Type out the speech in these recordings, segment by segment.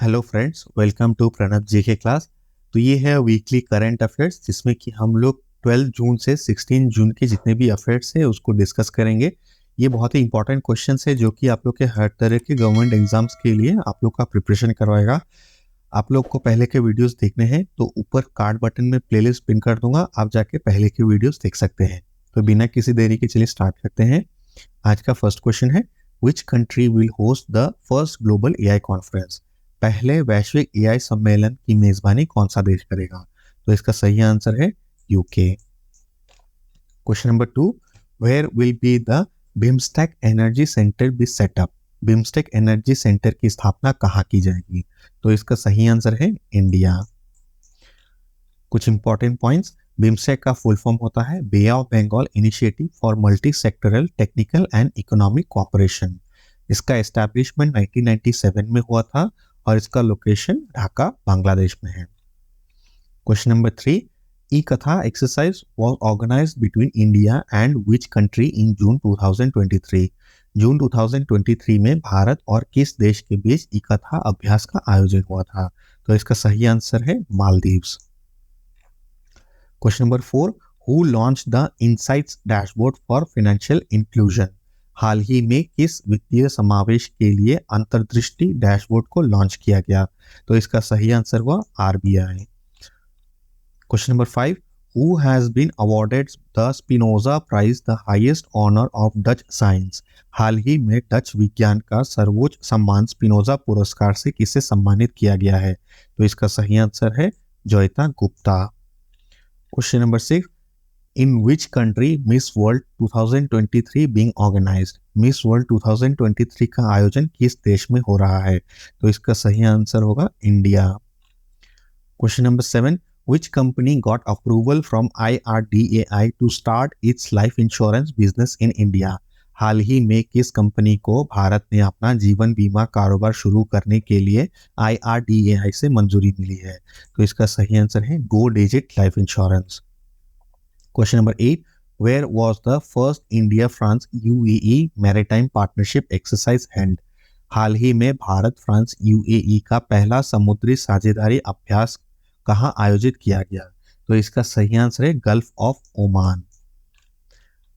Hello friends, welcome to Pranab ji के class. तो ये है वीकली करंट अफेयर्स जिसमें कि हम लोग 12 जून से 16 जून के जितने भी अफेयर्स है उसको डिस्कस करेंगे। ये बहुत ही इंपॉर्टेंट क्वेश्चंस है जो कि आप लोग के हर तरह के गवर्नमेंट एग्जाम्स के लिए आप लोग का प्रिपरेशन करवाएगा। आप लोग को पहले के वीडियोस देखने हैं तो ऊपर कार्ड बटन में प्लेलिस्ट पिन कर दूंगा, आप जाके पहले के वीडियोस देख सकते हैं। तो बिना किसी देरी के चलिए स्टार्ट करते हैं। आज का फर्स्ट क्वेश्चन है, which country will host the first global AI conference? पहले वैश्विक एआई सम्मेलन की मेजबानी कौन सा देश करेगा? तो इसका सही आंसर है UK. Question number 2, where will be the BIMSTEC energy centre be setup? BIMSTEC energy centre की स्थापना कहाँ की जाएगी? तो इसका सही आंसर है इंडिया। कुछ इंपॉर्टेंट पॉइंट्स, बिम्स्टेक का फुल फॉर्म होता है Bay of Bengal initiative for multi sectoral technical and economic cooperation. इसका एस्टैब्लिशमेंट 1997 में हुआ था और इसका लोकेशन ढाका बांग्लादेश में है। Question number 3, Ekatha exercise was organised between India and which country in June 2023? जून 2023 में भारत और किस देश के बीच ई कथा अभ्यास का आयोजन हुआ था? तो इसका सही आंसर है Maldives. Question number 4, who launch the insights dashboard for financial inclusion? हाल ही में किस वित्तीय समावेश के लिए अंतर्दृष्टि डैशबोर्ड को लॉन्च किया गया? तो इसका सही आंसर हुआ RBI. Question number 5, who has been awarded the Spinoza prize, the highest honour of Dutch science? हाल ही में डच विज्ञान का सर्वोच्च सम्मान स्पिनोजा पुरस्कार से किसे सम्मानित किया गया है? तो इसका सही आंसर है Joyeeta Gupta. Question number 6, in which country Miss World 2023 being organised? Miss World 2023 का आयोजन किस देश में हो रहा है? तो इसका सही आंसर होगा India. Question number 7, which company got approval from IRDAI to start its life insurance business in India? हाल ही में किस कंपनी को भारत में अपना जीवन बीमा कारोबार शुरू करने के लिए IRDAI से मंजूरी मिली है? तो इसका सही आंसर है Go Digit Life Insurance. Question number 8, where was the first India France UAE maritime partnership exercise held? हाल ही में भारत फ्रांस यूएई का पहला समुद्री साझेदारी अभ्यास कहाँ आयोजित किया गया? तो इसका सही आंसर है gulf of Oman.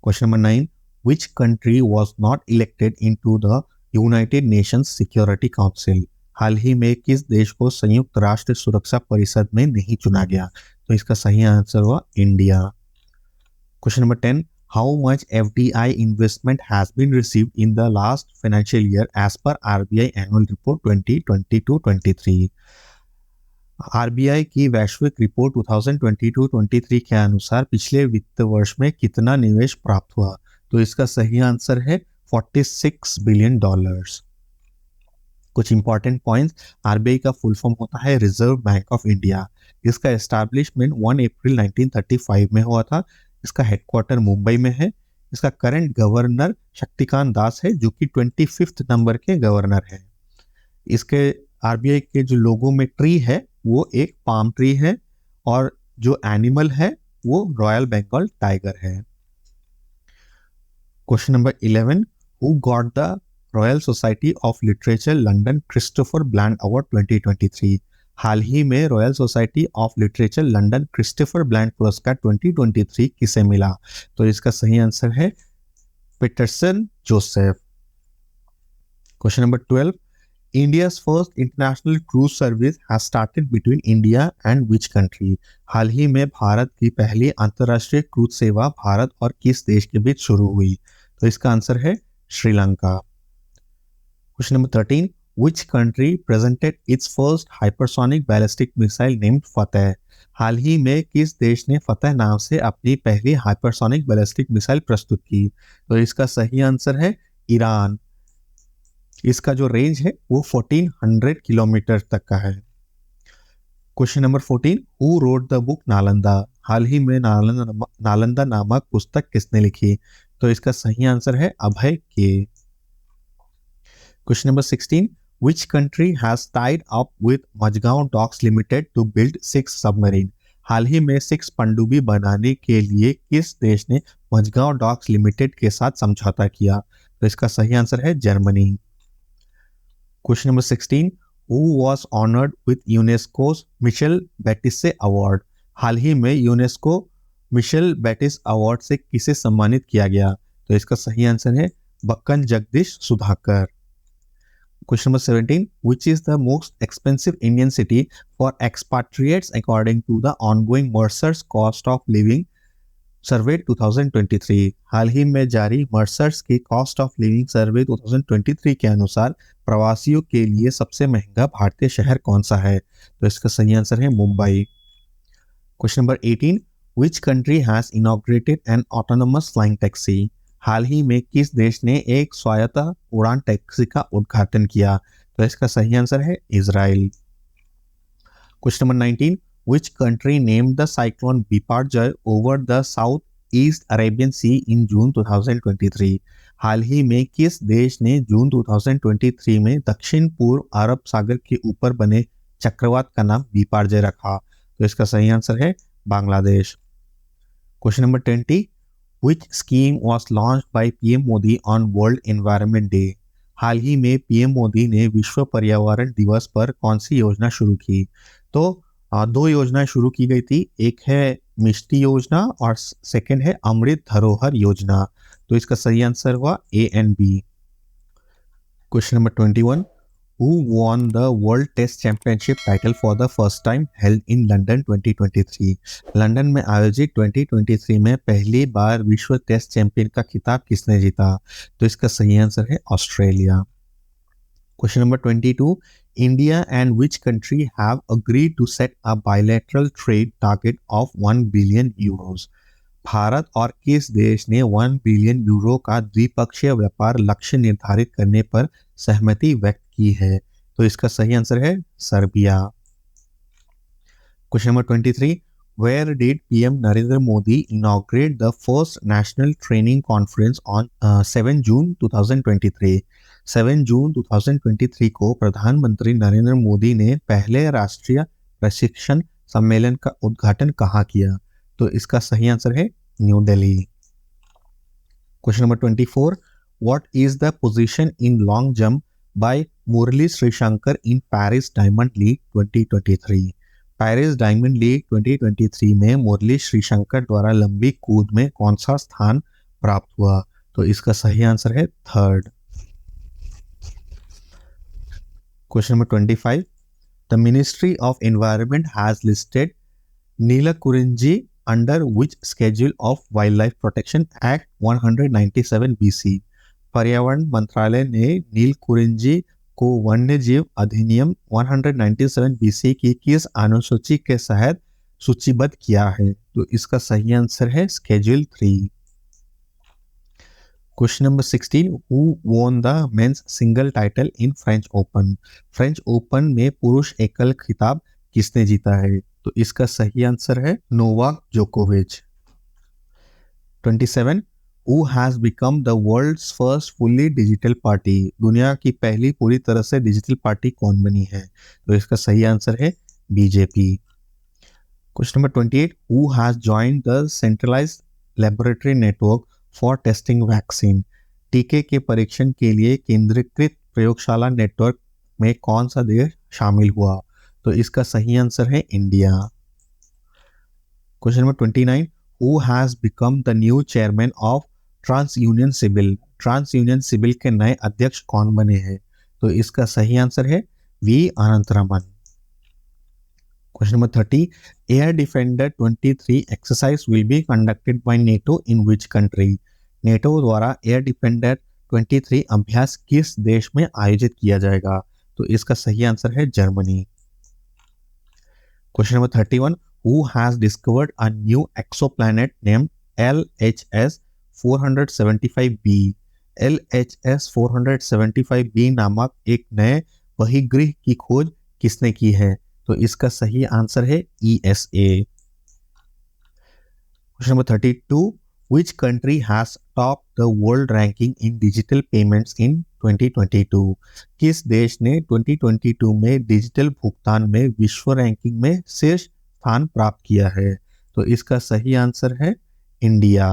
Question number 9, which country was not elected into the United Nations Security Council? हाल ही में किस देश को संयुक्त राष्ट्र सुरक्षा परिषद में नहीं चुना गया? तो इसका सही आंसर हुआ India. Question number 10, how much FDI investment has been received in the last financial year as per RBI annual report 2022-23? RBI की वैश्विक रिपोर्ट 2022-23 के अनुसार पिछले वित्त वर्ष में कितना निवेश प्राप्त हुआ? तो इसका सही आंसर है $46 बिलियन। कुछ इंपॉर्टेंट पॉइंट्स, आरबीआई का फुल फॉर्म होता है रिजर्व बैंक ऑफ इंडिया। इसका एस्टैब्लिशमेंट 1 अप्रैल 1935 में हुआ था। इसका हेडक्वार्टर मुंबई में है। इसका करंट गवर्नर शक्तिकांत दास है जो कि 25th नंबर के गवर्नर है। इसके आरबीआई के जो लोगो में ट्री है वो एक पाम ट्री है और जो एनिमल है वो रॉयल बंगाल टाइगर है। Question number 11, who got the Royal Society of Literature London Christopher Bland award 2023? हाल ही में Royal Society of Literature London Christopher Bland पुरस्कार 2023 किसे मिला? तो इसका सही आंसर है Peterson Joseph. Question number 12, India's first international cruise service has started between India and which country? हाल ही में भारत की पहली अंतर्राष्ट्रीय क्रूज सेवा भारत और किस देश के बीच शुरू हुई? तो इसका आंसर है Sri Lanka. Question number 13, which country presented its first hypersonic ballistic missile named फतेह? हाल ही में किस देश ने फतेह नाम से अपनी पहली हाइपरसोनिक बैलिस्टिक मिसाइल प्रस्तुत की? तो इसका सही आंसर है ईरान। इसका जो रेंज है वो 1400 किलोमीटर तक का है। Question number 14, who wrote the book Nalanda? हाल ही में नालंदा नामक पुस्तक किसने लिखी? तो इसका सही आंसर है अभय के। Question number 16, which country has tied up with Majgaon Docks Limited to build 6 submarine? हाल ही में 6 पनडुब्बी बनाने के लिए किस देश ने मजगांव डॉक्स लिमिटेड के साथ समझौता किया? तो इसका सही आंसर है Germany. Question number 16, who was honoured with UNESCO Michel Batisse award. हाल ही में यूनेस्को मिशेल बेटिस अवार्ड से किसे सम्मानित किया गया? तो इसका सही आंसर है बक्कन Jagdish Sudhakar. Question number 17. Which is the most expensive Indian city for expatriates according to the ongoing Mercer's Cost of Living Survey 2023? हाल ही में जारी मर्सर्स की कॉस्ट ऑफ लिविंग सर्वे 2023 के अनुसार प्रवासियों के लिए सबसे महंगा भारतीय शहर कौन सा है? तो इसका सही आंसर है Mumbai. Question number 18. Which country has inaugurated an autonomous flying taxi? हाल ही में किस देश ने एक स्वायत्त उड़ान टैक्सी का उद्घाटन किया? तो इसका सही आंसर है Israel. Question number 19. Which country named the cyclone Biparjoy over the Southeast Arabian Sea in June 2023? हाल ही में किस देश ने जून 2023 में दक्षिण पूर्व अरब सागर के ऊपर बने चक्रवात का नाम बिपारजय रखा? तो इसका सही आंसर है Bangladesh. Question number 20. Which scheme was launched by PM Modi on World Environment Day? हाल ही में पीएम मोदी ने विश्व पर्यावरण दिवस पर कौन सी योजना शुरू की? तो दो योजनाएं शुरू की गई थी, एक है मिष्टी योजना और सेकंड है अमृत धरोहर योजना। तो इसका सही आंसर हुआ A and B. Question number 21. Who won the World Test Championship title for the first time held in London 2023? London में आयोजित 2023 में पहली बार विश्व टेस्ट चैंपियन का खिताब किसने जीता? तो इसका सही आंसर है Australia. Question number 22. India and which country have agreed to set a bilateral trade target of 1 billion euros? Bharat और किस देश ने 1 बिलियन यूरो का द्विपक्षीय व्यापार लक्ष्य निर्धारित करने पर सहमति व्यक्त की है? तो इसका सही आंसर है Serbia. Question number 23. Where did PM Narendra Modi inaugurate the first national training conference on 7 June 2023? 7 जून 2023 को प्रधानमंत्री नरेंद्र मोदी ने पहले राष्ट्रीय प्रशिक्षण सम्मेलन का उद्घाटन कहाँ किया? तो इसका सही आंसर है New Delhi. Question number 24. What is the position in long jump by Murali Sreeshankar in Paris Diamond League 2023? Paris Diamond League 2023 में मुरली श्रीशंकर द्वारा लंबी कूद में कौन सा स्थान प्राप्त हुआ? तो इसका सही आंसर है third. Question number 25. The Ministry of Environment has listed Neelakurinji under which schedule of Wildlife Protection Act 197 BC? पर्यावरण मंत्रालय ने नीलकुरिंजी को वन्य जीव अधिनियम 197 BC की किस अनुसूची के तहत सूचीबद्ध किया है? तो इसका सही आंसर है schedule 3। Question number 16. Who won the men's single title in French Open? French Open में पुरुष एकल खिताब किसने जीता है? तो इसका सही आंसर है नोवाक जोकोविच। 27. Who has become the world's first fully digital party? दुनिया की पहली पूरी तरह से डिजिटल पार्टी कौन बनी है? तो इसका सही आंसर है BJP. Question number 28. Who has joined the centralized laboratory network for testing vaccine? टीके के परीक्षण के लिए केंद्रीकृत प्रयोगशाला नेटवर्क में कौन सा देश शामिल हुआ? तो इसका सही आंसर है India. Question number 29. Who has become the new chairman of TransUnion Civil? TransUnion Civil के नए अध्यक्ष कौन बने हैं? तो इसका सही आंसर है V Anantharaman. Question number 30. Air Defender 23 exercise will be conducted by NATO in which country? NATO द्वारा Air Defender 23 अभ्यास किस देश में आयोजित किया जाएगा? तो इसका सही आंसर है Germany. Question number 31. Who has discovered a new exoplanet named LHS 475b? LHS 475b नामक एक नए बहिर्ग्रह की खोज किसने की है? तो इसका सही आंसर है ESA। Question number 32. Which country has topped the world ranking in digital payments in 2022? किस देश ने 2022 में डिजिटल भुगतान में विश्व रैंकिंग में शीर्ष स्थान प्राप्त किया है? तो इसका सही आंसर है India.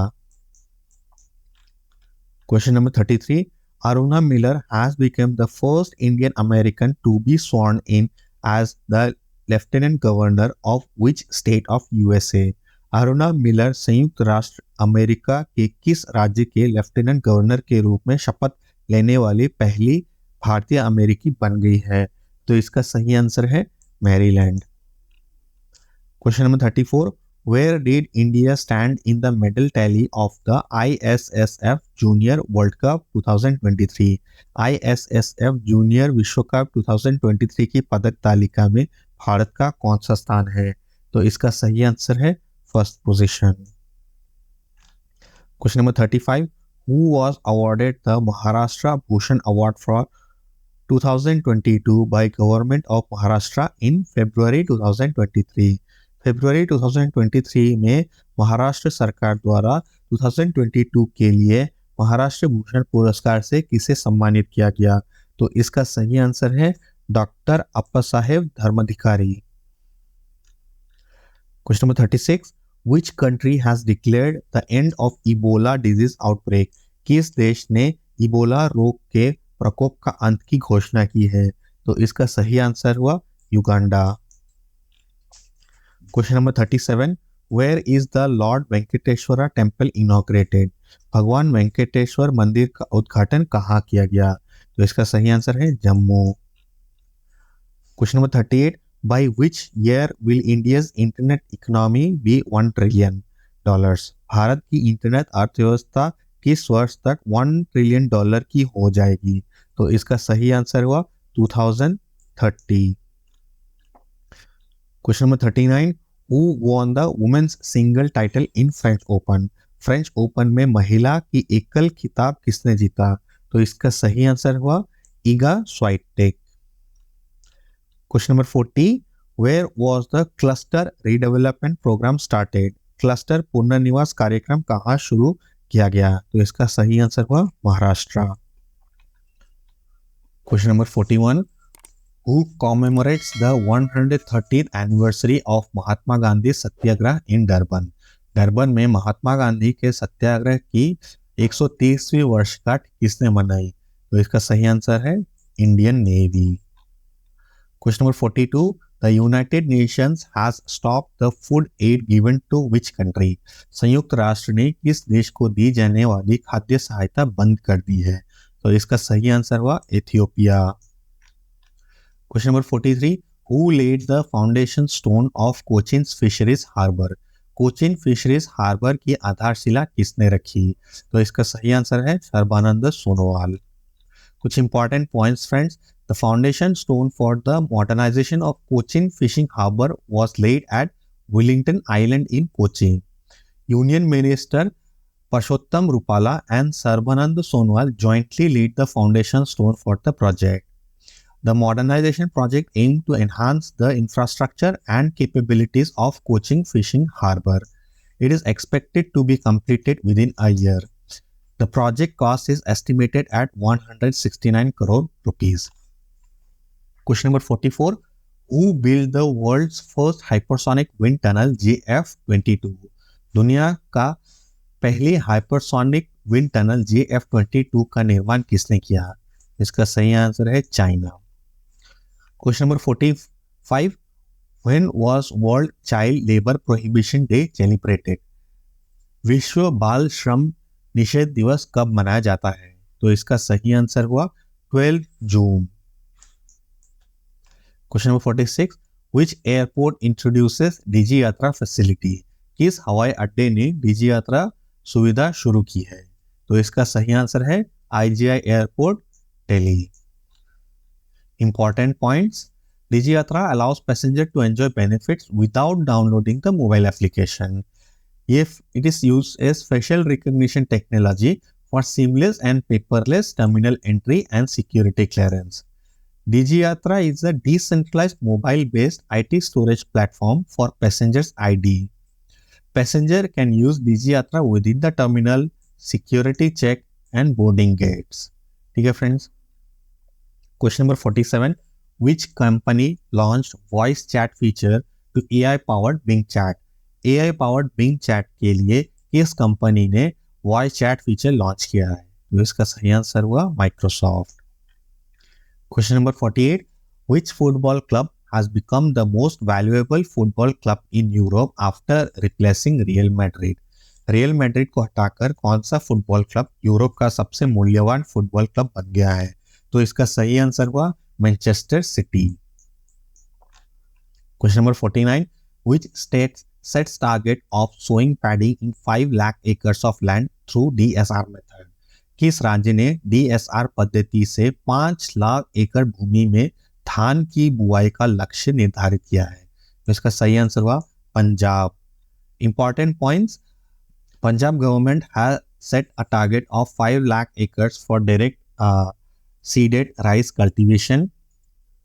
Question number 33. Aruna Miller has become the first Indian American to be sworn in as the Lieutenant Governor of which state of USA? Aruna Miller संयुक्त राष्ट्र अमेरिका के किस राज्य के लेफ्टिनेंट गवर्नर के रूप में शपथ लेने वाली पहली भारतीय अमेरिकी बन गई है? तो इसका सही आंसर है Maryland. Question number 34, where did India stand in the medal tally of the ISSF Junior World Cup 2023? ISSF Junior विश्व कप 2023 की पदक तालिका में भारत का कौन सा स्थान है? तो इसका सही आंसर है first position. Question number 35, who was awarded the Maharashtra Bhushan Award for 2022 by Government of Maharashtra in February 2023? फरवरी 2023 में महाराष्ट्र सरकार द्वारा 2022 के लिए महाराष्ट्र भूषण पुरस्कार से किसे सम्मानित किया गया? तो इसका सही आंसर है doctor Appasaheb Dharmadhikari. Question number 36, which country has declared the end of Ebola disease outbreak? किस देश ने इबोला रोग के प्रकोप का अंत की घोषणा की है? तो इसका सही आंसर हुआ Uganda. Question number 37, where is the lord Venkateswara temple inaugurated? भगवान वेंकटेश्वर मंदिर का उद्घाटन कहाँ किया गया? तो इसका सही आंसर है Jammu. Question number 38, by which year will India's internet economy be $1 trillion? Bharat की इंटरनेट अर्थव्यवस्था किस वर्ष तक $1 ट्रिलियन की हो जाएगी? तो इसका सही आंसर हुआ 2030। Question number 39, who won the women's single title in French Open? French Open में महिला की एकल खिताब किसने जीता? तो इसका सही आंसर हुआ Iga Swiatek. Question number 40, where was the cluster redevelopment programme started? क्लस्टर पुनर्निवास कार्यक्रम कहाँ शुरू किया गया? तो इसका सही आंसर हुआ Maharashtra. Question number 41, who commemorates the 130th anniversary of Mahatma Gandhi Satyagraha in Durban? Durban में महात्मा गांधी के सत्याग्रह की 130वीं वर्षगांठ किसने मनाई? तो इसका सही आंसर है Indian navy. Question number 42, the United Nations has stopped the food aid given to which country? संयुक्त राष्ट्र ने किस देश को दी जाने वाली खाद्य सहायता बंद कर दी है? तो इसका सही आंसर हुआ Ethiopia. Question number 43, who laid the foundation stone of Cochin fisheries harbour? Cochin fisheries harbour की आधारशिला किसने रखी? तो इसका सही आंसर है सर्बानंद सोनोवाल। कुछ important points friends, the foundation stone for the modernisation of Cochin fishing harbour was laid at Willingdon island in Cochin. Union minister Purushottam Rupala and Sarbanand Sonowal jointly lead the foundation stone for the project. The modernization project aimed to enhance the infrastructure and capabilities of Cochin Fishing Harbour. It is expected to be completed within a year. The project cost is estimated at 169 crore rupees. Question number 44. Who built the world's first hypersonic wind tunnel JF-22? दुनिया का पहली hypersonic wind tunnel JF-22 का निर्माण किसने किया? इसका सही answer है China. Question number 45. When was World Child Labor Prohibition Day celebrated? विश्व बाल श्रम निषेध दिवस कब मनाया जाता है? तो इसका सही आंसर हुआ 12 जून। Question number 46. Which airport introduces Digi Yatra facility? किस हवाई अड्डे ने डिजी यात्रा सुविधा शुरू की है? तो इसका सही आंसर है IGI airport Delhi. Important points. Digi Yatra allows passengers to enjoy benefits without downloading the mobile application. If it is used as facial recognition technology for seamless and paperless terminal entry and security clearance. Digi Yatra is a decentralized mobile-based IT storage platform for passengers' ID. Passenger can use Digi Yatra within the terminal, security check and boarding gates. ठीक है friends? Question number 47. Which company launched voice chat feature to AI-powered Bing Chat? AI-powered Bing Chat के लिए किस company ने voice chat feature launch किया है? तो इसका सही आंसर हुआ Microsoft. Question number 48, which football club has become the most valuable football club in Europe after replacing Real Madrid? Real Madrid को हटाकर कौन सा फुटबॉल क्लब यूरोप का सबसे मूल्यवान फुटबॉल क्लब बन गया है? तो इसका सही आंसर हुआ Manchester city. Question number 49, which state sets target of sowing paddy in 5 lakh acres of land through DSR method? किस राज्य ने DSR पद्धति से 5 लाख एकड़ भूमि में धान की बुआई का लक्ष्य निर्धारित किया है? तो इसका सही आंसर हुआ Punjab. Important points, Punjab government has set a target of 5 lakh acres for direct seeded rice cultivation.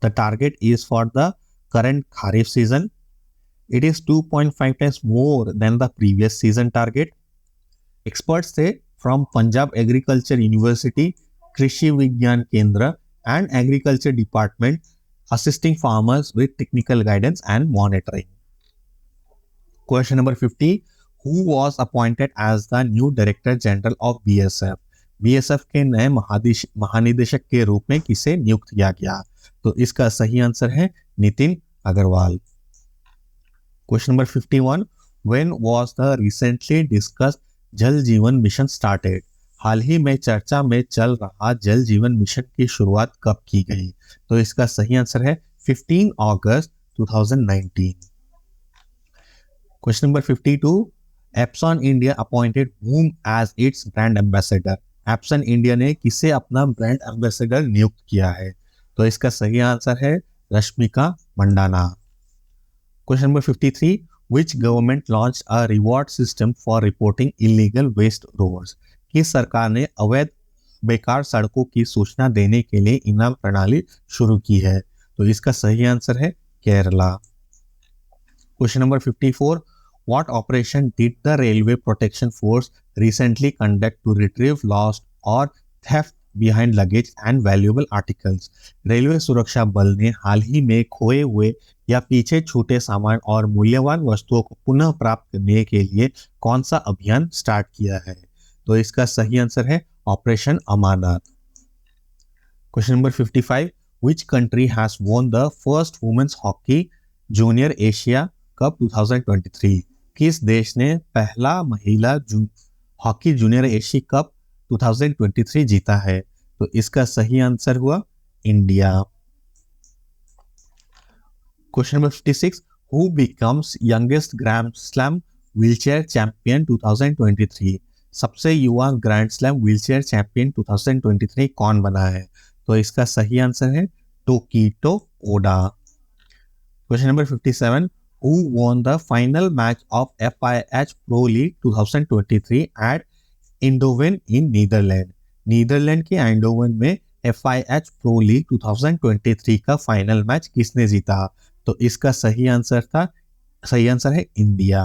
The target is for the current Kharif season. It is 2.5 times more than the previous season target. Experts say from Punjab Agriculture University, Krishi Vigyan Kendra and Agriculture Department assisting farmers with technical guidance and monitoring. Question number 50. Who was appointed as the new Director General of BSF? BSF के नए महानिदेशक के रूप में किसे नियुक्त किया गया? तो इसका सही आंसर है Nitin Agarwal. Question number 51, When was the recently discussed जल जीवन मिशन started? हाल ही में चर्चा में चल रहा जल जीवन मिशन की शुरुआत कब की गई? तो इसका सही आंसर है 15 अगस्त 2019। Question number 52, Epson India appointed whom as its brand ambassador? Epson India ने किसे अपना ब्रांड एम्बेसडर नियुक्त किया है? तो इसका सही आंसर है Rashmika Mandanna. Question number 53, which government launched a reward system for reporting illegal waste roads? किस सरकार ने अवैध बेकार सड़कों की सूचना देने के लिए इनाम प्रणाली शुरू की है? तो इसका सही आंसर है Kerala. Question number 54, What operation did the Railway Protection Force recently conduct to retrieve lost or theft behind luggage and valuable articles? Railway सुरक्षा बल ने हाल ही में खोए हुए या पीछे छूटे सामान और मूल्यवान वस्तुओं को पुनः प्राप्त करने के लिए कौन सा अभियान स्टार्ट किया है? तो इसका सही आंसर है operation Amanat. Question number 55, Which country has won the first women's hockey junior Asia Cup 2023? किस देश ने पहला महिला हॉकी जूनियर एशिया कप 2023 जीता है? तो इसका सही आंसर हुआ India. Question number 56, who becomes youngest grand slam wheelchair champion 2023? सबसे युवा ग्रैंड स्लैम व्हीलचेयर चैंपियन 2023 कौन बना है? तो इसका सही आंसर है Tokito Oda. Question number 57, who won the final match of FIH Pro League 2023 at Eindhoven in Netherlands? Netherland के एंडोवन में FIH Pro League 2023 का फाइनल मैच किसने जीता? तो इसका सही आंसर है India.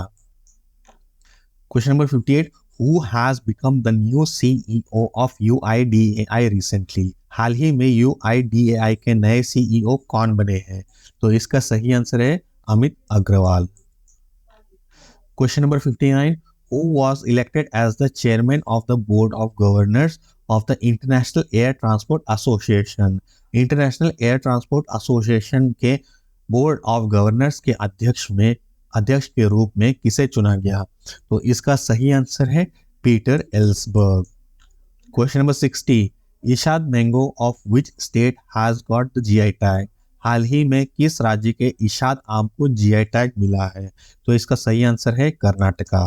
Question number 58, who has become the new CEO of UIDAI recently? हाल ही में UIDAI के नए CEO कौन बने हैं? तो इसका सही आंसर है Amit Agarwal. Question number 59, who was elected as the chairman of the board of governors of the International Air Transport Association? International air transport association के बोर्ड ऑफ गवर्नर्स के अध्यक्ष के रूप में किसे चुना गया? तो इसका सही आंसर है Peter Ellsberg. Question number 60, Ishad mango of which state has got the GI tag? हाल ही में किस राज्य के इशाद आम को GI टैग मिला है? तो इसका सही आंसर है Karnataka.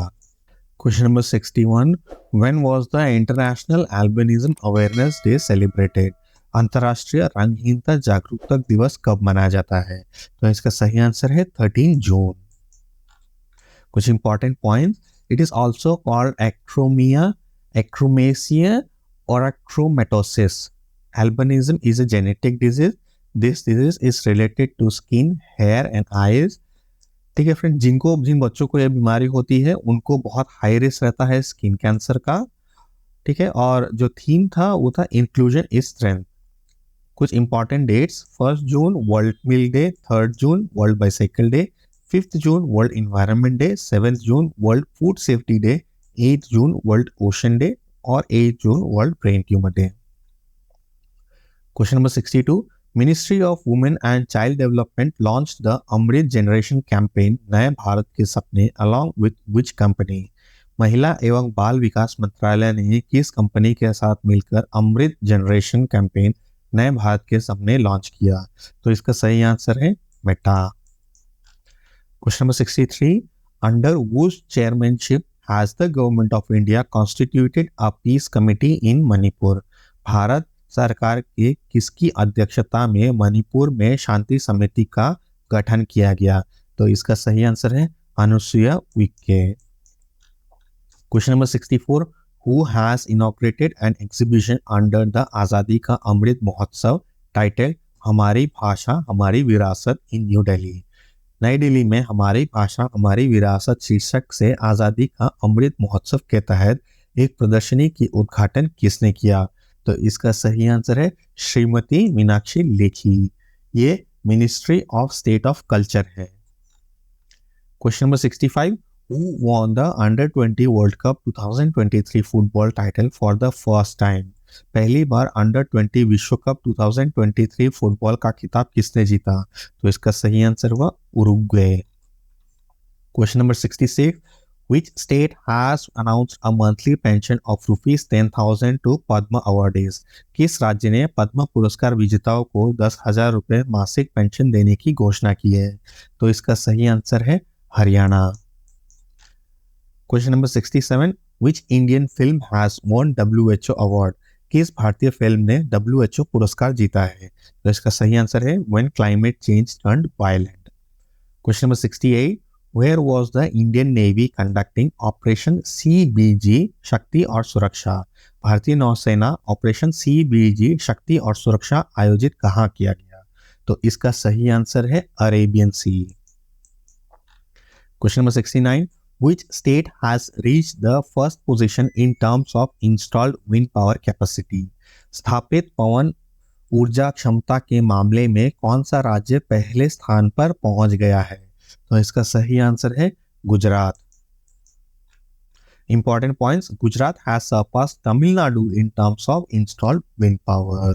Question number 61, when was the international albinism awareness day celebrated? अंतर्राष्ट्रीय रंगहीनता जागरूकता दिवस कब मनाया जाता है? तो इसका सही आंसर है 13 जून। कुछ important points, it is also called achromasia और achromatosis. Albinism is a genetic disease. This disease is related to skin, hair and eyes. ठीक है फ्रेंड, जिन बच्चों को यह बीमारी होती है उनको बहुत हाई रिस्क रहता है स्किन कैंसर का। ठीक है, और जो थीम था वो था इंक्लूजन इज स्ट्रेंथ। कुछ important dates, 1 June World Milk Day, 3 June World Bicycle Day, 5 June World Environment Day, 7 June World Food Safety Day, 8 June World Ocean Day और 8 June World Brain Tumour Day. Question number 62, Ministry of Women and Child Development launch the Amrit generation campaign नए भारत के सपने along with which company. महिला एवं बाल विकास मंत्रालय ने किस कंपनी के साथ मिलकर अमृत जनरेशन कैंपेन नए भारत के सपने लॉन्च किया? तो इसका सही आंसर है Meta. Question number 63, under whose chairmanship has the government of India constituted a peace committee in Manipur? Bharat सरकार के किसकी अध्यक्षता में मणिपुर में शांति समिति का गठन किया गया? तो इसका सही आंसर है Anusuiya Uikey. Question number 64, who has inaugurated an exhibition under the आजादी का अमृत महोत्सव टाइटल हमारी भाषा हमारी विरासत इन न्यू दिल्ली? नई दिल्ली में हमारी भाषा हमारी विरासत शीर्षक से आज़ादी का अमृत महोत्सव के तहत एक प्रदर्शनी की उद्घाटन किसने किया? तो इसका सही आंसर है श्रीमती मीनाक्षी लेखी। ये ministry of state of culture है। Question number 65, who won the Under 20 World Cup 2023 football title for the first time? पहली बार अंडर 20 विश्व कप 2023 फुटबॉल का खिताब किसने जीता? तो इसका सही आंसर हुआ Uruguay. Question number 66, which state has announced a monthly pension of rupees 10,000 to Padma awardees? किस राज्य ने पद्म पुरस्कार विजेताओं को 10,000 रुपए मासिक पेंशन देने की घोषणा की है? तो इसका सही आंसर है Haryana. Question number 67, which Indian film has won WHO award? किस भारतीय फिल्म ने WHO पुरस्कार जीता है? तो इसका सही आंसर है When Climate Change Turned Violent। Question number 68, Where was the Indian Navy conducting Operation CBG शक्ति और सुरक्षा? भारतीय नौसेना ऑपरेशन CBG शक्ति और सुरक्षा आयोजित कहाँ किया गया? तो इसका सही आंसर है Arabian sea. Question number 69, Which state has reached the first position in terms of installed wind power capacity? स्थापित पवन ऊर्जा क्षमता के मामले में कौन सा राज्य पहले स्थान पर पहुंच गया है? तो इसका सही आंसर है Gujarat. Important points, Gujarat has surpassed Tamil Nadu in terms of installed wind power.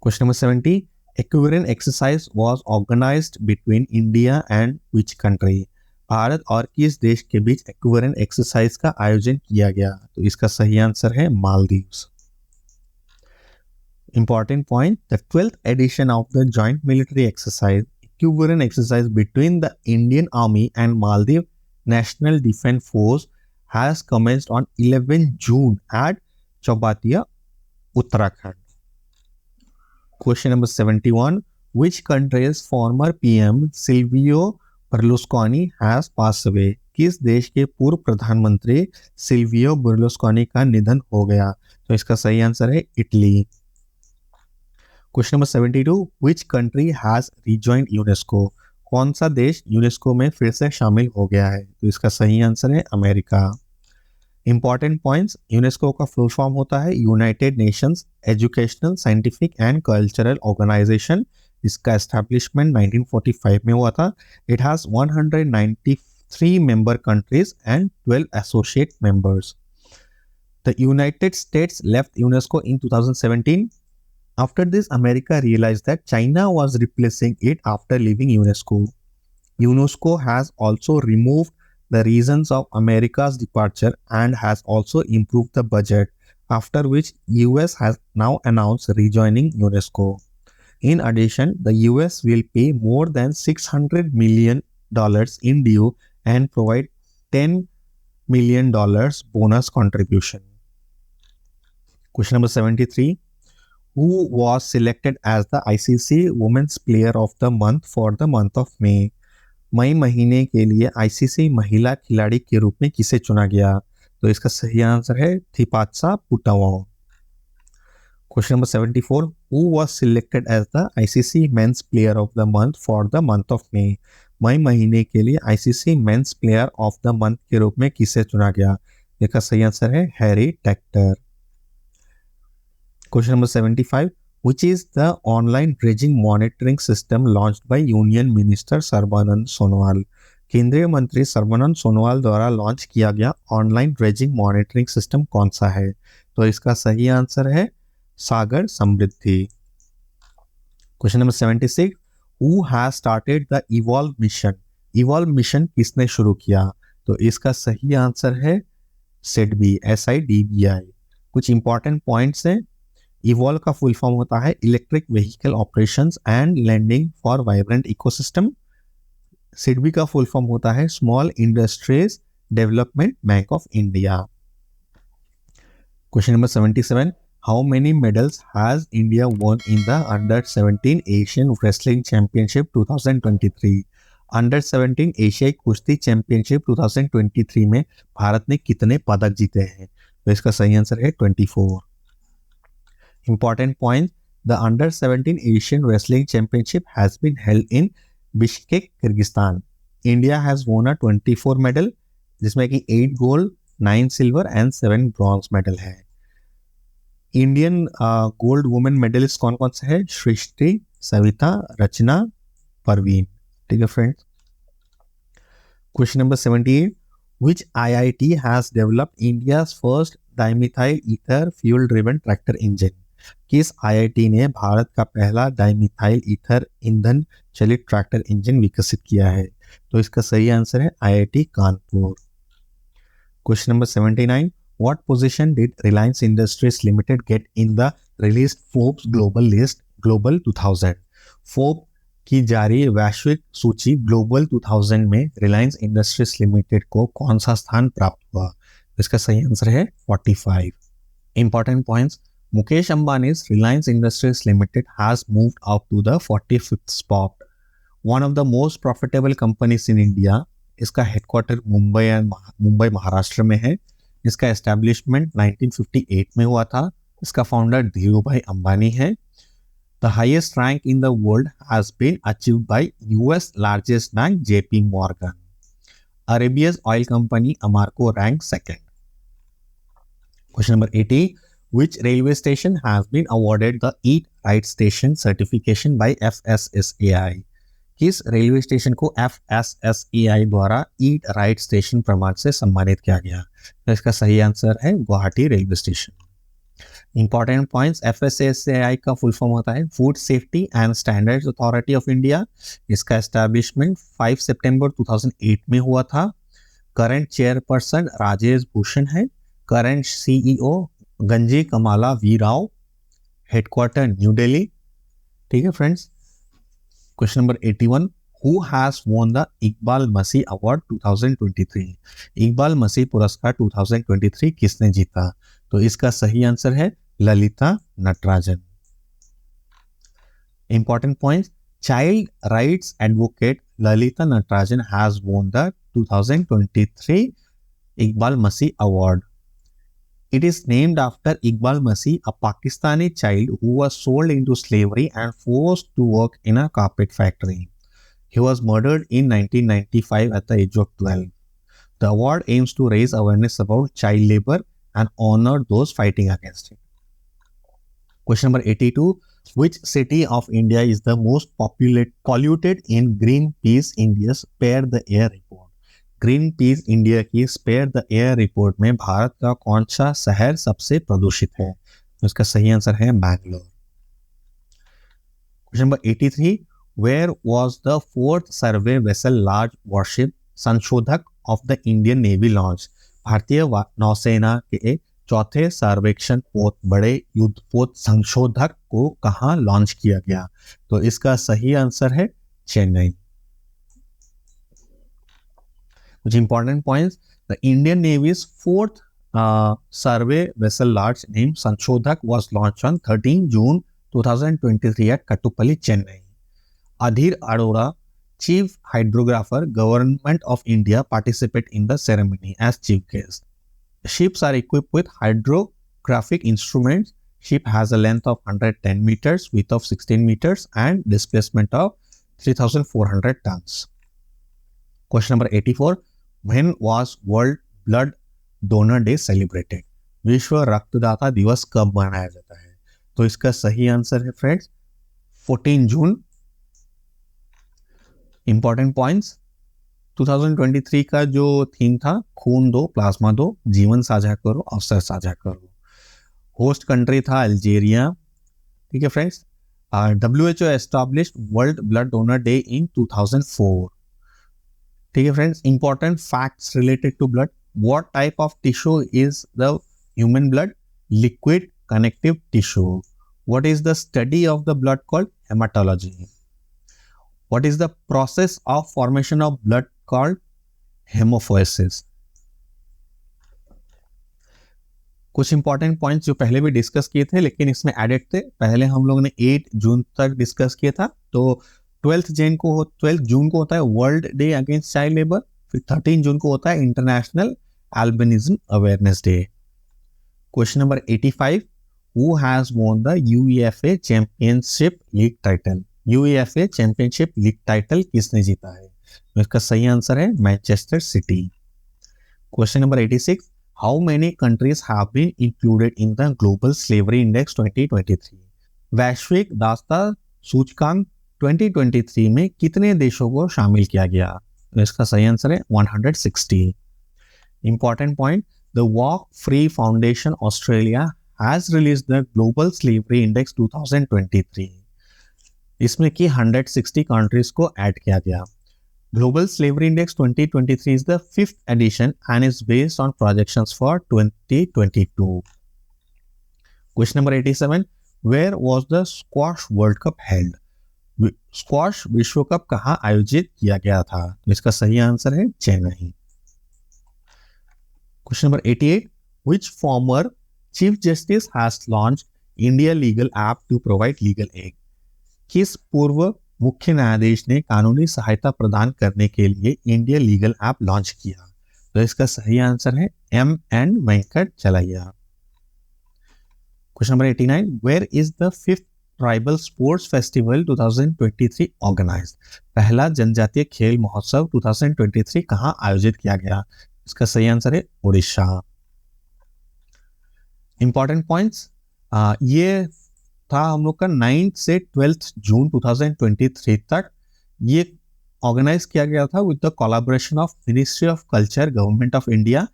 Question number 70, equivalent exercise was organized between India and which country? Bharat और किस देश के बीच equivalent exercise का आयोजन किया गया? तो इसका सही आंसर है Maldives. Important point, the 12th edition of the joint military exercise, equivalent exercise between the Indian Army and Maldives National Defense Force has commenced on 11 June at Chaubatia, Uttarakhand. Question number 71, which country's former PM Silvio Berlusconi has passed away? किस देश के पूर्व प्रधानमंत्री Silvio Berlusconi का निधन हो गया? तो इसका सही आंसर है Italy. Question number 72, which country has rejoined UNESCO? कौन सा देश यूनेस्को में फिर से शामिल हो गया है? तो इसका सही आंसर है अमेरिका। इंपॉर्टेंट पॉइंट्स, यूनेस्को का फुल फॉर्म होता है United Nations educational scientific and cultural organisation. इसका एस्टैब्लिशमेंट 1945 में हुआ था। It has 193 member countries and 12 associate members. The United States left UNESCO in 2017. After this, America realized that China was replacing it after leaving UNESCO. UNESCO has also removed the reasons of America's departure and has also improved the budget, after which US has now announced rejoining UNESCO. In addition, the US will pay more than $600 million in due and provide $10 million bonus contribution. Question number 73. Who was selected as the ICC Women's Player of the Month for the month of May? मई महीने के लिए ICC महिला खिलाड़ी के रूप में किसे चुना गया? तो इसका सही आंसर है थिपात्सा पुटावो। Question number 74. Who was selected as the ICC Men's Player of the Month for the month of May? मई महीने के लिए ICC Men's Player of the Month के रूप में किसे चुना गया? इसका सही आंसर है Harry Tector. Question number 75. Which is the online dredging monitoring system launched by Union Minister Sarbanand Sonowal? केंद्रीय मंत्री सर्बानंद सोनोवाल द्वारा लॉन्च किया गया ऑनलाइन ड्रेजिंग मॉनिटरिंग सिस्टम कौन सा है? तो इसका सही आंसर है Sagar Samriddhi. Question number 76, who has started the evolve mission? Evolve mission किसने शुरू किया? तो इसका सही आंसर है सिडबी, SIDBI। कुछ इंपॉर्टेंट पॉइंट्स हैं। इवॉल्व का फुल फॉर्म होता है electric vehicle operations and landing for vibrant ecosystem. SIDBI का फुल फॉर्म होता है small industries development bank of India. Question number 77, how many medals has India won in the under 17 Asian wrestling championship 2023? Under 17 एशियाई कुश्ती championship 2023 में भारत ने कितने पदक जीते हैं? तो इसका सही आंसर है 24। Important point, the under 17 Asian Wrestling Championship has been held in Bishkek, Kyrgyzstan. India has won a 24 medal, जिसमें कि 8 gold, 9 silver and 7 bronze medal है। इंडियन गोल्ड वुमेन मेडलिस्ट कौन कौन से है? सृष्टि, सविता, रचना, परवीन। ठीक है friends. Question number 78, which IIT has developed India's first dimethyl ether fuel driven tractor engine? किस IIT ने भारत का पहला डाइमिथाइल ईथर ईंधन चलित ट्रैक्टर इंजन विकसित किया है? तो इसका सही आंसर है IIT Kanpur. Question number 79, what position did Reliance industries limited get in the released Forbes global list global 2000? फोर्ब की जारी वैश्विक सूची ग्लोबल 2000 में रिलायंस इंडस्ट्रीज लिमिटेड को कौन सा स्थान प्राप्त हुआ? इसका सही आंसर है 45। Important points, Mukesh Ambani's Reliance Industries Limited has moved up to the 45th spot. One of the most profitable companies in India. इसका हेडक्वार्टर मुंबई महाराष्ट्र में है। इसका एस्टेब्लिशमेंट 1958 में हुआ था। इसका फाउंडर धीरूभाई अंबानी है। The highest rank in the world has been achieved by US largest bank JP Morgan. Arabia's oil company Aramco ranked second. Question number 80. Which railway station has been awarded the Eat Right Station certification by FSSAI? किस railway station को FSSAI द्वारा eat right station प्रमाण से सम्मानित किया गया? तो इसका सही आंसर है Guwahati railway station. Important points, FSSAI का फुल फॉर्म होता है food safety and standards authority of India. इसका एस्टैब्लिशमेंट 5 सितंबर 2008 में हुआ था। करंट चेयरपर्सन राजेश भूषण है। Current CEO Ganji Kamala V Rao. Headquarter new Delhi. ठीक है friends. Question number 81, who has won the Iqbal Masih award 2023? Iqbal Masih पुरस्कार 2023 किसने जीता? तो इसका सही आंसर है Lalitha Natarajan. Important points, child rights advocate Lalitha Natarajan has won the 2023 Iqbal Masih award. It is named after Iqbal Masih, a Pakistani child who was sold into slavery and forced to work in a carpet factory. He was murdered in 1995 at the age of 12. The award aims to raise awareness about child labor and honor those fighting against it. Question number 82. Which city of India is the most polluted in Greenpeace India's Spare the Air report? Green peas India की spare the air report में भारत का कौन सा शहर सबसे प्रदूषित है? तो इसका सही आंसर है Bangalore. Question number 83, where was the fourth survey vessel large warship Sanshodhak of the Indian navy launch? भारतीय नौसेना के चौथे सर्वेक्षण पोत बड़े युद्धपोत संशोधक को कहाँ लॉन्च किया गया? तो इसका सही आंसर है Chennai. Which important points, the Indian Navy's fourth survey vessel large named Sanchodhak was launched on 13 June 2023 at Kattupalli, Chennai. Adhir Arora, Chief Hydrographer, Government of India, participate in the ceremony as chief guest. Ships are equipped with hydrographic instruments. Ship has a length of 110 meters, width of 16 meters and displacement of 3,400 tons. Question number 84. When was World Blood Donor Day celebrated? विश्व रक्तदाता दिवस कब मनाया जाता है? तो इसका सही आंसर है फ्रेंड्स 14 जून। इंपॉर्टेंट पॉइंट्स, 2023 का जो थीम था, खून दो प्लाज्मा दो, जीवन साझा करो अवसर साझा करो। होस्ट कंट्री था अल्जीरिया। ठीक है friends. WHO established world blood donor day in 2004। ठीक है friends. Important facts related to blood. What type of tissue is the human blood? Liquid connective tissue. What is the study of the blood called? Haematology. What is the process of formation of blood called? Haemopoiesis. कुछ important points जो पहले भी discuss किए थे लेकिन इसमें added थे। पहले हम लोगों ने 8 जून तक डिस्कस किया था। तो 12 जून को होता है world day against child labour. फिर 13 जून को होता है international albinism awareness day. Question number 85, who has won the UEFA championship league title? UEFA championship league title किसने जीता है? तो इसका सही आंसर है Manchester city. Question number 86, how many countries have been included in the Global Slavery Index 2023? वैश्विक दासता सूचकांक 2023 में कितने देशों को शामिल किया गया? इसका सही आंसर है 160। Important point, the walk free foundation Australia has release the global slavery index 2023। इसमें की 160 कंट्रीज को ऐड किया गया। Global Slavery Index 2023 is the 5th edition and is based on projections for 2022. Question number 87, where was the Squash World Cup held? Squash विश्व cup कहाँ आयोजित किया गया था? इसका सही आंसर है Chennai. Question number 88, which former Chief Justice has launched India Legal App to provide legal aid? किस पूर्व मुख्य न्यायाधीश ने कानूनी सहायता प्रदान करने के लिए इंडिया लीगल ऐप लॉन्च किया? तो इसका सही आंसर है M.N. Venkatachaliah. Question number 89, where is the 5th tribal sports festival 2023 organised? पहला जनजातीय खेल महोत्सव 2023 कहां आयोजित किया गया? इसका सही आंसर है ओडिशा। इंपॉर्टेंट पॉइंट्स, ये था हम लोग का 9 से 12 जून 2023 तक। ये ऑर्गेनाइज किया गया था with the collaboration of ministry of culture, government of India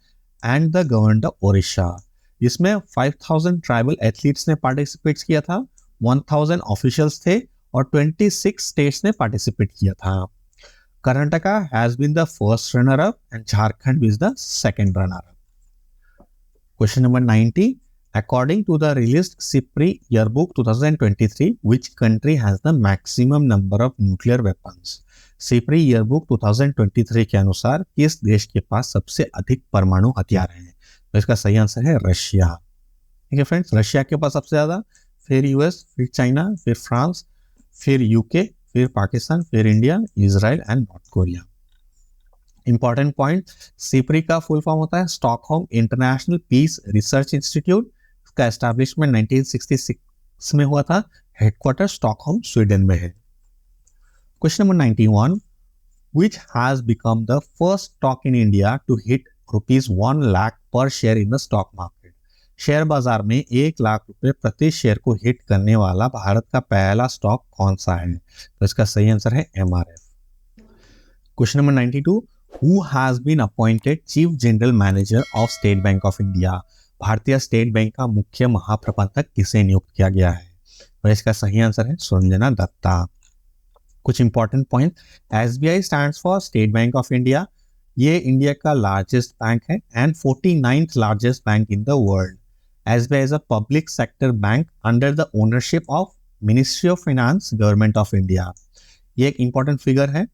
and the government of Odisha. इसमें 5000 ट्राइबल एथलीट्स ने पार्टिसिपेट किया था, 1000 ऑफिशियल्स थे और 26 स्टेट्स ने पार्टिसिपेट किया था। Karnataka has been the first runner up and Jharkhand is the second runner up. Question number 90, according to the released SIPRI yearbook 2023, which country has the maximum number of nuclear weapons? SIPRI yearbook 2023 के अनुसार किस देश के पास सबसे अधिक परमाणु हथियार हैं? तो इसका सही आंसर है रशिया। ठीक है फ्रेंड्स, रशिया के पास सबसे ज्यादा, फिर यूएस, फिर चाइना, फिर फ्रांस, फिर यूके, फिर पाकिस्तान, फिर India, Israel and North Korea. Important point, SIPRI का फुल फॉर्म होता है Stockholm international peace research institute. इसका एस्टैब्लिशमेंट 1966 में हुआ था। हेडक्वार्टर स्टॉकहोम स्वीडन में है। Question number 91, which has become the first stock in India to hit ₹1 lakh per share in the stock market? Share बाजार में 1 लाख रुपए प्रति शेयर को हिट करने वाला भारत का पहला स्टॉक कौन सा है? तो इसका सही आंसर है MRF। Question number 92, who has been appointed chief general manager of state bank of India? भारतीय स्टेट बैंक का मुख्य महाप्रबंधक किसे नियुक्त किया गया है? और इसका सही आंसर है सुरंजना दत्ता। कुछ important point, SBI stands for state bank of India. ये इंडिया का लार्जेस्ट बैंक है and 49th largest bank in the world. SBI is a public sector bank under the ownership of ministry of finance, government of India. ये एक important figure है।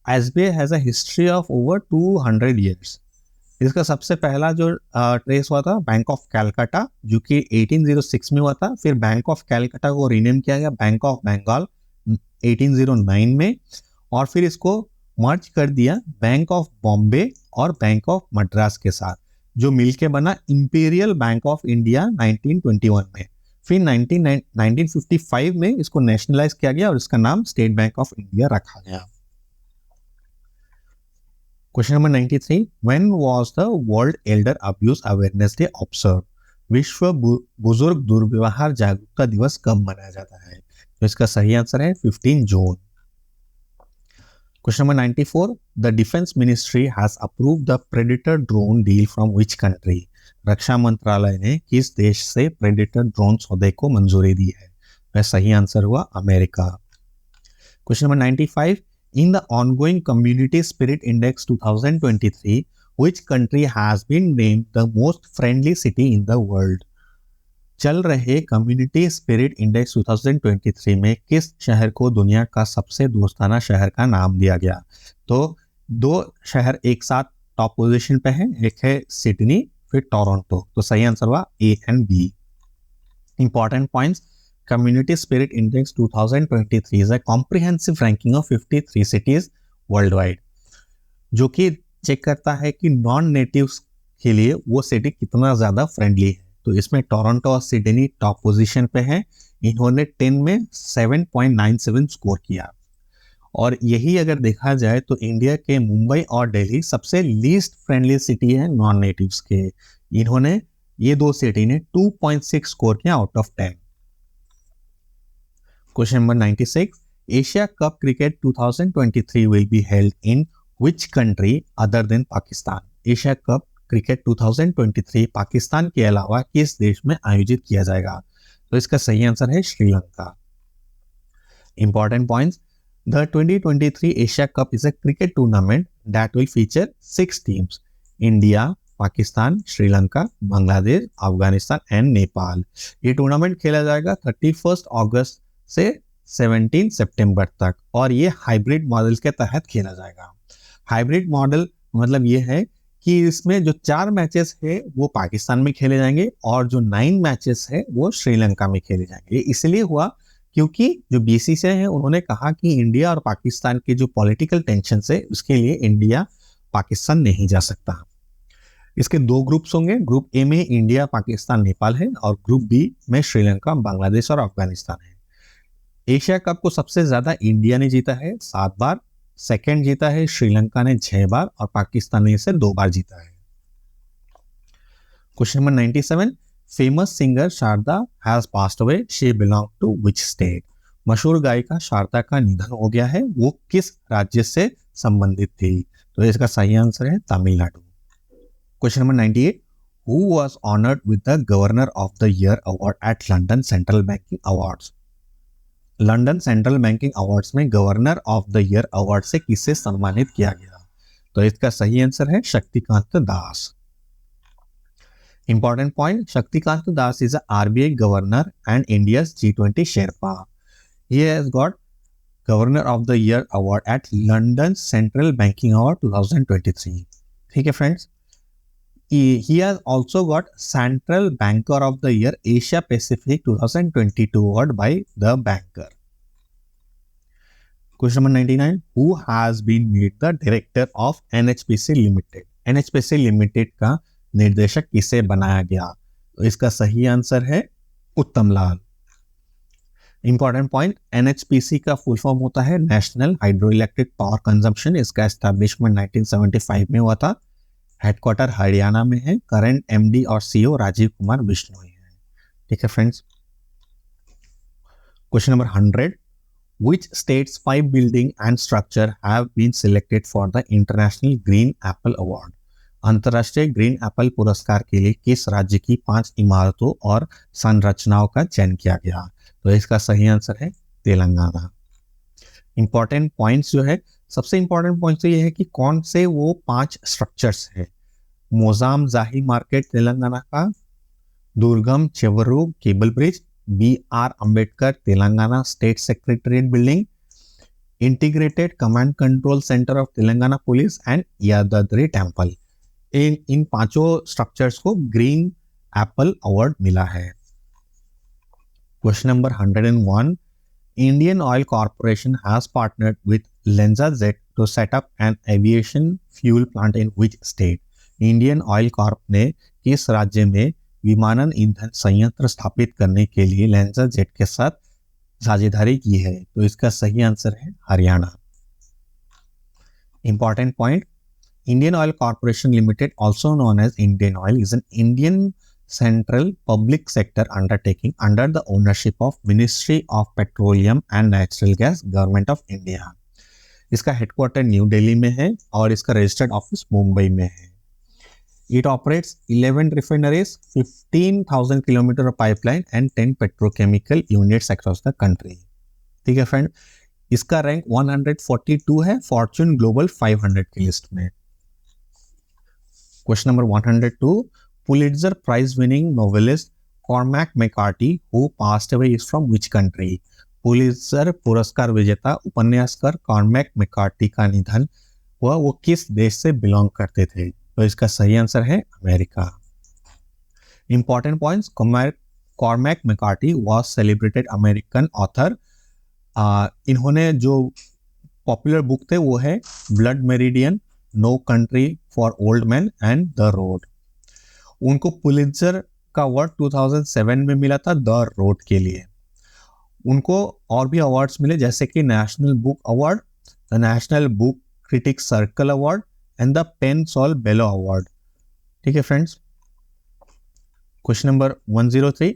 SBI has a history of over 200 years। इसका सबसे पहला जो trace हुआ था bank of Calcutta, जो कि 1806 में हुआ था। फिर बैंक ऑफ कैलकाटा को रीनेम किया गया बैंक ऑफ बंगाल 1809 में, और फिर इसको मर्ज कर दिया बैंक ऑफ बॉम्बे और बैंक ऑफ मद्रास के साथ, जो मिलके बना इंपीरियल बैंक ऑफ इंडिया 1921 में। फिर 1955 में इसको नेशनलाइज किया गया और इसका नाम स्टेट बैंक ऑफ इंडिया रखा गया। Question number 93, when was the world Elder abuse awareness day observe? विश्व बुजुर्ग दुर्व्यवहार जागरूकता दिवस कब मनाया जाता है? तो इसका सही आंसर है 15 June. Question number 94, the defence ministry has approved the predator drone deal from which country? रक्षा मंत्रालय ने किस देश से प्रेडेटर ड्रोन सौदे को मंजूरी दी है? वह सही आंसर हुआ America. Question number 95, in the ongoing community spirit index 2023 which country has been named the most friendly city in the world? चल रहे कम्युनिटी स्पिरिट इंडेक्स 2023 में किस शहर को दुनिया का सबसे दोस्ताना शहर का नाम दिया गया? तो दो शहर एक साथ टॉप पोजीशन पे हैं, एक है सिडनी फिर टोरंटो। तो सही आंसर हुआ A and B. Important points, community spirit index 2023 is a comprehensive ranking of 53 cities worldwide, जो कि चेक करता है कि नॉन नेटिव्स के लिए वो सिटी कितना ज़्यादा फ्रेंडली है। तो इसमें टोरंटो और सिडनी टॉप पोजीशन पे हैं। इन्होंने 10 में 7.97 स्कोर किया। और यही अगर देखा जाए तो इंडिया के मुंबई और दिल्ली सबसे लीस्ट फ्रेंडली सिटी है नॉन नेटिव्स के। इन्होंने ये दो सिटी ने 2.6 स्कोर किया out of 10। Question number 96, Asia cup cricket 2023 will be held in which country other than Pakistan? Asia cup cricket 2023 Pakistan के अलावा किस देश में आयोजित किया जाएगा? तो इसका सही आंसर है Sri Lanka. Important points, the 2023 Asia cup is a cricket tournament that will feature 6 teams, India, Pakistan, Sri Lanka, Bangladesh, Afghanistan and Nepal. ये टूर्नामेंट खेला जाएगा 31 अगस्त से 17 सितंबर तक और ये हाइब्रिड मॉडल के तहत खेला जाएगा। हाइब्रिड मॉडल मतलब ये है कि इसमें जो 4 मैचेस है वो पाकिस्तान में खेले जाएंगे और जो 9 मैचेस है वो श्रीलंका में खेले जाएंगे। इसलिए हुआ क्योंकि जो बीसीसीआई है उन्होंने कहा कि इंडिया और पाकिस्तान के जो पॉलिटिकल टेंशन है उसके लिए इंडिया पाकिस्तान नहीं जा सकता। इसके 2 ग्रुप्स होंगे, ग्रुप ए में इंडिया, पाकिस्तान, नेपाल है और ग्रुप बी में श्रीलंका, बांग्लादेश और अफगानिस्तान है। एशिया कप को सबसे ज्यादा इंडिया ने जीता है 7 बार, सेकेंड जीता है श्रीलंका ने 6 बार और पाकिस्तान ने इसे 2 बार जीता है। Question number 97, famous singer Sharda has passed away, she belong to which state? मशहूर गायिका शारदा का निधन हो गया है, वो किस राज्य से संबंधित थी? तो इसका सही आंसर है Tamil Nadu. Question number 98, who was honoured with the governor of the year award at London central banking awards? London central banking awards में governor of the year award से किसे सम्मानित किया गया? तो इसका सही आंसर है Shaktikanta Das. Important point, Shaktikanta Das is RBI governor and India's G20 sherpa. He has got governor of the year award at London central banking award 2023। ठीक है friends, he has also got Central Banker of the Year Asia Pacific 2022 award by The Banker. Question number 99, who has been made the director of NHPC Limited? NHPC Limited का निर्देशक किसे बनाया गया? तो इसका सही आंसर है उत्तम लाल। इंपॉर्टेंट पॉइंट, NHPC का फुल फॉर्म होता है national hydro electric power consumption. इसका एस्टैब्लिशमेंट 1975 में हुआ था। हेडक्वार्टर हरियाणा में है। करंट एमडी और सीईओ राजीव कुमार बिश्नोई है। ठीक है friends. Question number 100, which states 5 building and structure have been selected for the International Green Apple Award? अंतर्राष्ट्रीय ग्रीन एप्पल पुरस्कार के लिए किस राज्य की 5 इमारतों और संरचनाओं का चयन किया गया? तो इसका सही आंसर है तेलंगाना। इंपॉर्टेंट पॉइंट्स जो है, सबसे इंपॉर्टेंट पॉइंट तो ये है कि कौन से वो 5 स्ट्रक्चर्स है। मोजाम जाही मार्केट तेलंगाना का, Durgam Cheruvu cable bridge, BR Ambedkar Telangana state secretariat building, integrated command control centre of Telangana police and Yadadri temple. इन 5 स्ट्रक्चर्स को ग्रीन एप्पल अवार्ड मिला है। Question number 101, Indian Oil Corporation has partnered with LanzaJet to set up an aviation fuel plant in which state? Indian Oil Corp ने किस राज्य में विमानन ईंधन संयंत्र स्थापित करने के लिए LanzaJet के साथ साझेदारी की है? तो इसका सही आंसर है Haryana. Important point, Indian Oil Corporation Limited, also known as Indian Oil, is an Indian central public sector undertaking under the ownership of Ministry of Petroleum and Natural Gas, Government of India. इसका headquarter new Delhi में है और इसका registered office Mumbai में है। It operates 11 refineries, 15,000 kilometer of pipeline and 10 petrochemical units across the country। ठीक है friend, इसका रैंक 142 है फॉर्च्यून ग्लोबल 500 की लिस्ट में। Question number 102, Pulitzer prize winning novelist Cormac McCarthy who passed away is from which country. Pulitzer पुरस्कार विजेता उपन्यासकार Cormac McCarthy का निधन हुआ, वो किस देश से बिलोंग करते थे। तो इसका सही आंसर है America. Important points, Cormac McCarthy was celebrated American author. इन्होंने जो पॉपुलर बुक थे वो है blood meridian, no country for old man and the road. उनको पुलिट्जर का अवार्ड 2007 में मिला था द रोड के लिए। उनको और भी अवार्ड्स मिले जैसे कि national book award, the national book critic circle award and the PEN Saul Bellow award. ठीक है friends. Question number 103,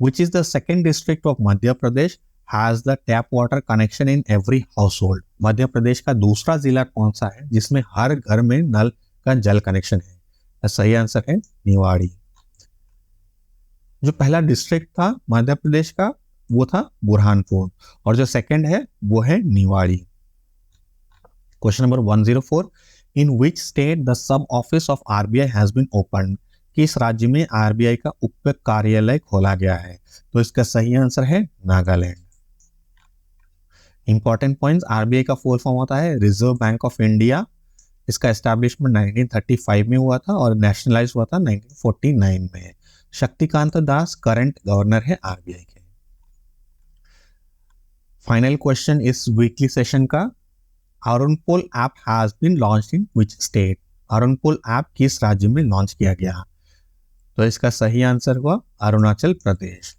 which is the second district of Madhya Pradesh has the tap water connection in every household. Madhya Pradesh का दूसरा जिला कौन सा है जिसमें हर घर में नल का जल कनेक्शन है। सही आंसर है निवाड़ी। जो पहला डिस्ट्रिक्ट था मध्य प्रदेश का वो था बुरहानपुर और जो सेकंड है वो है Niwari. Question number 104, in which state the sub office of RBI has been open. किस राज्य में आरबीआई का उप कार्यालय खोला गया है। तो इसका सही आंसर है नागालैंड। इंपॉर्टेंट पॉइंट्स, आरबीआई का फुल फॉर्म होता है रिजर्व बैंक ऑफ इंडिया। इसका एस्टैब्लिशमेंट 1935 में हुआ था और नेशनलाइज हुआ था 1949 में। शक्तिकांत दास करंट गवर्नर है आरबीआई के। फाइनल क्वेश्चन इस वीकली सेशन का, ArunPol app has been launched in which state. ArunPol app किस राज्य में लॉन्च किया गया। तो इसका सही आंसर हुआ अरुणाचल प्रदेश।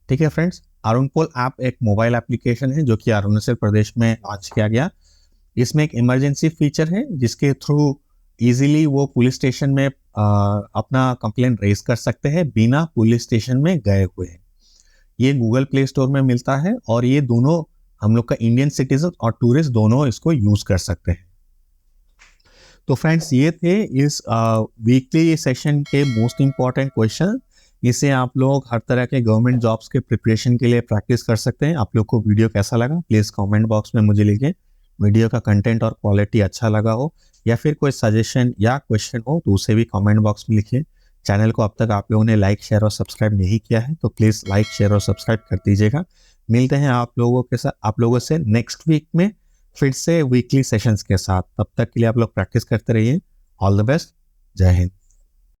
ठीक है फ्रेंड्स, अरुणपोल ऐप एक मोबाइल एप्लीकेशन है जो कि अरुणाचल प्रदेश में लॉन्च किया गया। इसमें एक इमरजेंसी फीचर है जिसके थ्रू इजीली वो पुलिस स्टेशन में अपना कंप्लेंट रेज कर सकते हैं बिना पुलिस स्टेशन में गए हुए। ये गूगल प्ले स्टोर में मिलता है और ये दोनों हम लोग का इंडियन सिटीजन और टूरिस्ट दोनों इसको यूज कर सकते हैं। तो फ्रेंड्स, ये थे इस वीकली सेशन के मोस्ट इंपॉर्टेंट क्वेश्चन। इसे आप लोग हर तरह के गवर्नमेंट जॉब्स के प्रिपरेशन के लिए प्रैक्टिस कर सकते हैं। आप लोग को वीडियो कैसा लगा प्लीज़ कमेंट बॉक्स में मुझे लिखिए। वीडियो का कंटेंट और क्वालिटी अच्छा लगा हो या फिर कोई सजेशन या क्वेश्चन हो तो उसे भी कमेंट बॉक्स में लिखिए। चैनल को अब तक आप लोगों ने लाइक शेयर और सब्सक्राइब नहीं किया है तो प्लीज़ लाइक शेयर और सब्सक्राइब कर दीजिएगा। मिलते हैं आप लोगों से नेक्स्ट वीक में फिर से वीकली सेशंस के साथ। तब तक के लिए आप लोग प्रैक्टिस करते रहिए। All the best. जय हिंद।